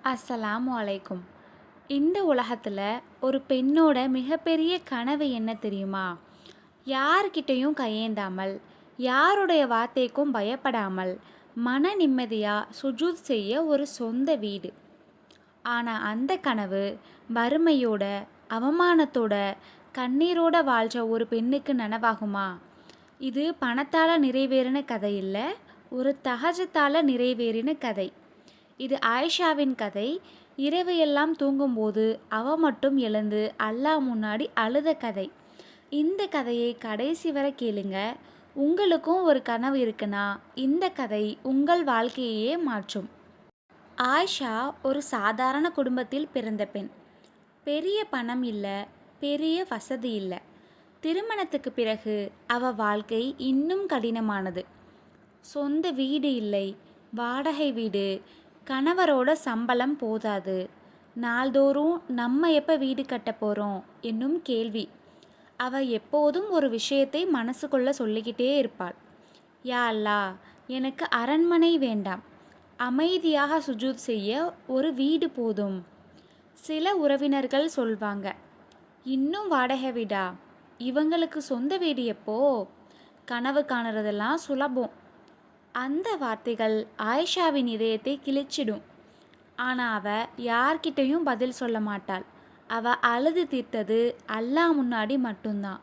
அஸ்ஸலாமு அலைக்கும். இந்த உலகத்தில் ஒரு பெண்ணோட மிகப்பெரிய கனவு என்ன தெரியுமா? யார்கிட்டயும் கையேந்தாமல், யாருடைய வார்த்தைக்கும் பயப்படாமல், மன நிம்மதியாக சுஜூத் செய்ய ஒரு சொந்த வீடு. ஆனால் அந்த கனவு வறுமையோட, அவமானத்தோட, கண்ணீரோட வாழ்கிற ஒரு பெண்ணுக்கு நனவாகுமா? இது பணத்தால் நிறைவேறின கதை இல்லை, ஒரு தஹஜத்தால் நிறைவேறின கதை. இது ஆயிஷாவின் கதை. இரவு எல்லாம் தூங்கும்போது அவ மட்டும் எழுந்து அல்லாஹ் முன்னாடி அழுத கதை. இந்த கதையை கடைசி வரை கேளுங்க. உங்களுக்கும் ஒரு கனவு இருக்குன்னா இந்த கதை உங்கள் வாழ்க்கையே மாற்றும். ஆயிஷா ஒரு சாதாரண குடும்பத்தில் பிறந்த பெண். பெரிய பணம் இல்லை, பெரிய வசதி இல்லை. திருமணத்துக்கு பிறகு அவ வாழ்க்கை இன்னும் கடினமானது. சொந்த வீடு இல்லை, வாடகை வீடு, கணவரோட சம்பளம் போதாது, நாள்தோறும் நம்ம எப்போ வீடு கட்ட போகிறோம் என்னும் கேள்வி. அவள் எப்போதும் ஒரு விஷயத்தை மனசுக்குள்ள சொல்லிக்கிட்டே இருப்பாள். யா அல்லா, எனக்கு அரண்மனை வேண்டாம், அமைதியாக சுஜூத் செய்ய ஒரு வீடு போதும். சில உறவினர்கள் சொல்வாங்க, இன்னும் வாடகை வீடா, இவங்களுக்கு சொந்த வீடு எப்போ? கனவு காணுறதெல்லாம் சுலபம். அந்த வார்த்தைகள் ஆயிஷாவின் இதயத்தை கிழிச்சிடும். ஆனால் அவள் யார்கிட்டையும் பதில் சொல்ல மாட்டாள். அவள் அழுது தீர்த்தது அல்லாஹ் முன்னாடி மட்டும்தான்.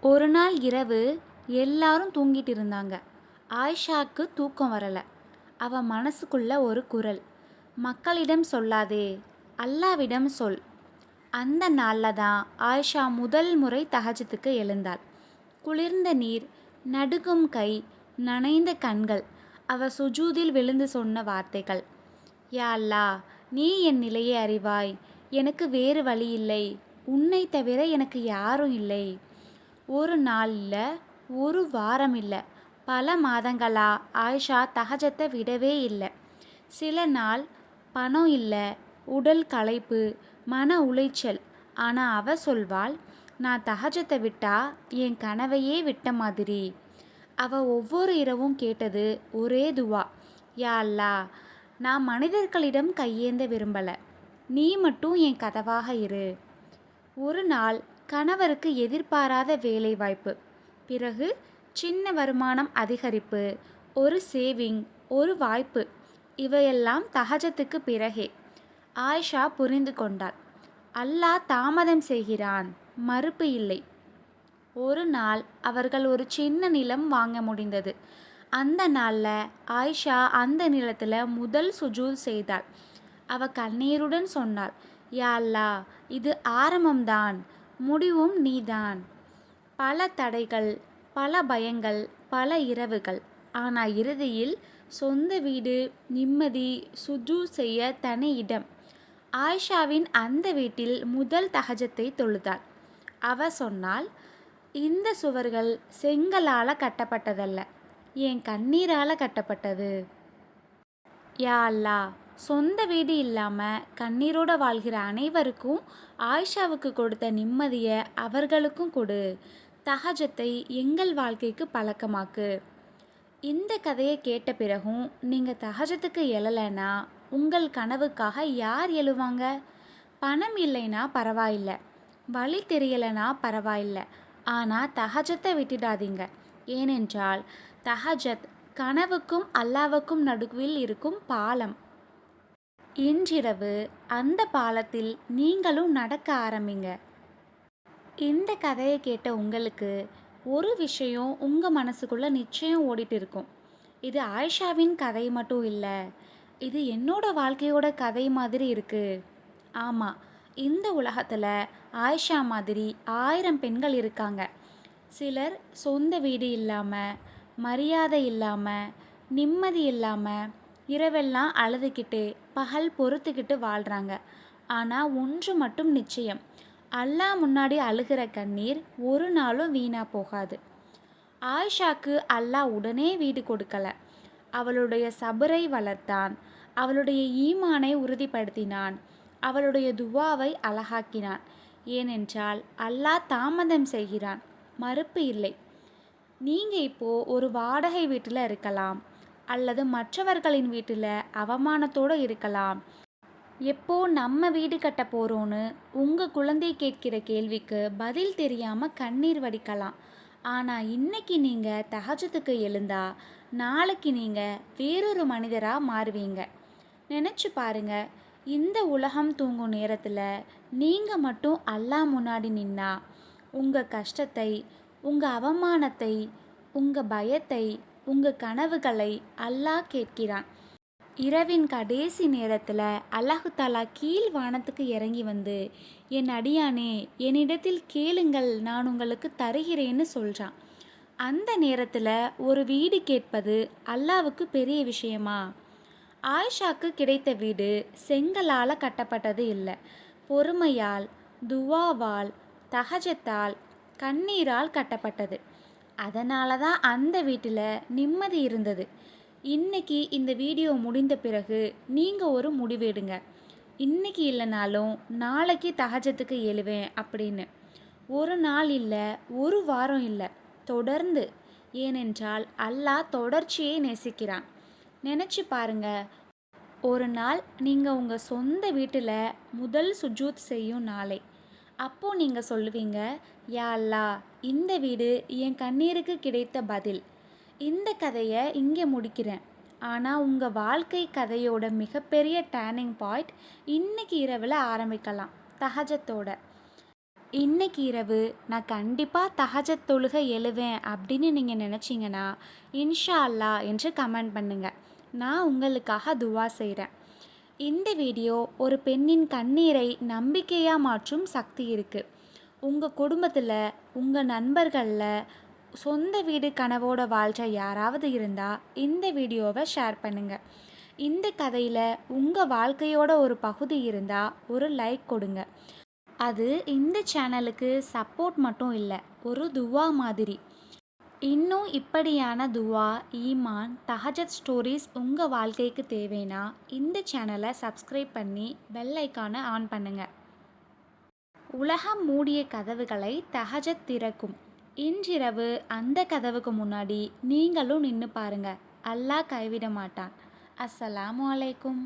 ஒரு நாள் இரவு எல்லாரும் தூங்கிட்டு இருந்தாங்க. ஆயிஷாவுக்கு தூக்கம் வரலை. அவள் மனசுக்குள்ள ஒரு குரல், மக்களிடம் சொல்லாதே, அல்லாவிடம் சொல். அந்த நாளில் தான் ஆயிஷா முதல் முறை தஹஜத்துக்கு எழுந்தாள். குளிர்ந்த நீர், நடுக்கும் கை, நனைந்த கண்கள். அவ சுஜூதில் விழுந்து சொன்ன வார்த்தைகள், யா அல்லாஹ், நீ என் நிலையை அறிவாய், எனக்கு வேறு வழி இல்லை, உன்னை தவிர எனக்கு யாரும் இல்லை. ஒரு நாள் இல்லை, ஒரு வாரம் இல்லை, பல மாதங்களா ஆயிஷா தஹஜத்தை விடவே இல்லை. சில நாள் பணம் இல்லை, உடல் களைப்பு, மன உளைச்சல். ஆனால் அவ சொல்வாள், நான் தஹஜத்தை விட்டா என் கனவையே விட்ட மாதிரி. அவள் ஒவ்வொரு இரவும் கேட்டது ஒரே துவா, யா அல்லா, நான் மனிதர்களிடம் கையேந்த விரும்பலை, நீ மட்டும் என் கதவாக இரு. ஒரு நாள் கணவருக்கு எதிர்பாராத வேலை வாய்ப்பு, பிறகு சின்ன வருமானம் அதிகரிப்பு, ஒரு சேவிங், ஒரு வாய்ப்பு. இவையெல்லாம் தஹஜத்துக்கு பிறகே. ஆயிஷா புரிந்து கொண்டாள், அல்லாஹ் தாமதம் செய்கிறான், மறுப்பு இல்லை. ஒரு நாள் அவர்கள் ஒரு சின்ன நிலம் வாங்க முடிந்தது. அந்த நாளில் ஆயிஷா அந்த நிலத்தில் முதல் சுஜூத் செய்தாள். அவ கண்ணீருடன் சொன்னாள், யா அல்லாஹ், இது ஆரம்பம்தான், முடிவும் நீதான். பல தடைகள், பல பயங்கள், பல இரவுகள். ஆனால் இறுதியில் சொந்த வீடு, நிம்மதி, சுஜூத் செய்ய தனி இடம். ஆயிஷாவின் அந்த வீட்டில் முதல் தஹஜத்தை தொழுதாள். அவ சொன்னாள், இந்த சுவர்கள் செங்கலால் கட்டப்பட்டதல்ல, என் கண்ணீரால் கட்டப்பட்டது. யா அல்லா, சொந்த வீடு இல்லாமல் கண்ணீரோடு வாழ்கிற அனைவருக்கும் ஆயிஷாவுக்கு கொடுத்த நிம்மதியை அவர்களுக்கும் கொடு. தஹஜத்தை எங்கள் வாழ்க்கைக்கு பழக்கமாக்கு. இந்த கதையை கேட்ட பிறகும் நீங்கள் தஹஜத்துக்கு எழலைன்னா உங்கள் கனவுக்காக யார் எழுவாங்க? பணம் இல்லைன்னா பரவாயில்லை, வழி தெரியலைன்னா பரவாயில்லை, ஆனால் தஹஜத்தை விட்டுடாதீங்க. ஏனென்றால் தஹஜத் கனவுக்கும் அல்லாவுக்கும் நடுவில் இருக்கும் பாலம். இன்றிரவு அந்த பாலத்தில் நீங்களும் நடக்க ஆரம்பிங்க. இந்த கதையை கேட்ட உங்களுக்கு ஒரு விஷயம் உங்கள் மனசுக்குள்ளே நிச்சயம் ஓடிட்டு இருக்கும். இது ஆயிஷாவின் கதை மட்டும் இல்லை, இது என்னோட வாழ்க்கையோட கதை மாதிரி இருக்குது. ஆமாம், இந்த உலகத்தில் ஆயிஷா மாதிரி 1000 பெண்கள் இருக்காங்க. சிலர் சொந்த வீடு இல்லாமல், மரியாதை இல்லாமல், நிம்மதி இல்லாமல், இரவெல்லாம் அழுதுகிட்டு பகல் பொறுத்துக்கிட்டு வாழ்கிறாங்க. ஆனால் ஒன்று மட்டும் நிச்சயம், அல்லாஹ் முன்னாடி அழுகிற கண்ணீர் ஒரு நாளும் வீணாக போகாது. ஆயிஷாக்கு அல்லாஹ் உடனே வீடு கொடுக்கல. அவளுடைய சபரை வளர்த்தான், அவளுடைய ஈமானை உறுதிப்படுத்தினான், அவளுடைய துவாவை அழகாக்கினான். ஏனென்றால் அல்லாஹ் தாமதம் செய்கிறான், மறுப்பு இல்லை. நீங்கள் இப்போது ஒரு வாடகை வீட்டில் இருக்கலாம், அல்லது மற்றவர்களின் வீட்டில் அவமானத்தோடு இருக்கலாம். எப்போ நம்ம வீடு கட்ட போகிறோன்னு உங்கள் குழந்தை கேட்கிற கேள்விக்கு பதில் தெரியாமல் கண்ணீர் வடிக்கலாம். ஆனால் இன்னைக்கு நீங்கள் தஹஜ்ஜுதுக்கு எழுந்தா நாளைக்கு நீங்கள் வேறொரு மனிதராக மாறுவீங்க. நினச்சி பாருங்க, இந்த உலகம் தூங்கும் நேரத்தில் நீங்கள் மட்டும் அல்லாஹ் முன்னாடி நின்னா உங்கள் கஷ்டத்தை, உங்கள் அவமானத்தை, உங்கள் பயத்தை, உங்கள் கனவுகளை அல்லாஹ் கேட்கிறான். இரவின் கடைசி நேரத்தில் அல்லாஹு தாலா கீழ் வானத்துக்கு இறங்கி வந்து, என் அடியானே என்னிடத்தில் கேளுங்கள், நான் உங்களுக்கு தருகிறேன்னு சொல்கிறான். அந்த நேரத்தில் ஒரு வீடு கேட்பது அல்லாவுக்கு பெரிய விஷயமா? ஆயிஷாக்கு கிடைத்த வீடு செங்கலால் கட்டப்பட்டது இல்லை, பொறுமையால், துவாவால், தஹஜத்தால், கண்ணீரால் கட்டப்பட்டது. அதனால தான் அந்த வீட்டில் நிம்மதி இருந்தது. இன்னைக்கு இந்த வீடியோ முடிந்த பிறகு நீங்கள் ஒரு முடிவெடுங்க. இன்னைக்கு இல்லைனாலும் நாளைக்கு தஹஜ்ஜுதுக்கு எழுவேன் அப்படின்னு. ஒரு நாள் இல்லை, ஒரு வாரம் இல்லை, தொடர்ந்து. ஏனென்றால் அல்லாஹ் தொடர்ச்சியை நேசிக்கிறான். நினச்சி பாருங்க, ஒரு நாள் நீங்கள் உங்கள் சொந்த வீட்டில் முதல் சுஜூத் செய்யும் நாளை. அப்போது நீங்கள் சொல்லுவீங்க, யா அல்லாஹ், இந்த வீடு என் கண்ணீருக்கு கிடைத்த பதில். இந்த கதையை இங்கே முடிக்கிறேன். ஆனால் உங்கள் வாழ்க்கை கதையோட மிகப்பெரிய டேர்னிங் பாயிண்ட் இன்னைக்கு இரவில் ஆரம்பிக்கலாம், தஹஜத்தோட. இன்னைக்கு இரவு நான் கண்டிப்பாக தஹஜத் தொழுக எழுவேன் அப்படின்னு நீங்கள் நினச்சிங்கன்னா இன்ஷா அல்லாஹ் என்று கமெண்ட் பண்ணுங்கள். நான் உங்களுக்காக துவா செய்கிறேன். இந்த வீடியோ ஒரு பெண்ணின் கண்ணீரை நம்பிக்கையாக மாற்றும் சக்தி இருக்குது. உங்கள் குடும்பத்தில், உங்கள் நண்பர்களில் சொந்த வீடு கனவோட வாழ்கிற யாராவது இருந்தால் இந்த வீடியோவை ஷேர் பண்ணுங்கள். இந்த கதையில் உங்கள் வாழ்க்கையோட ஒரு பகுதி இருந்தால் ஒரு லைக் கொடுங்க. அது இந்த சேனலுக்கு சப்போர்ட் மட்டும் இல்லை, ஒரு துவா மாதிரி. இன்னும் இப்படியான துவா, ஈமான், தஹஜத் ஸ்டோரிஸ் உங்கள் வாழ்க்கைக்கு தேவைன்னா இந்த சேனலை சப்ஸ்கிரைப் பண்ணி பெல் ஐக்கானை ஆன் பண்ணுங்கள். உலகம் மூடிய கதவுகளை தஹஜத் திறக்கும். இன்றிரவு அந்த கதவுக்கு முன்னாடி நீங்களும் நின்று பாருங்க, அல்லாஹ் கைவிட மாட்டான். அஸ்ஸலாமு அலைக்கும்.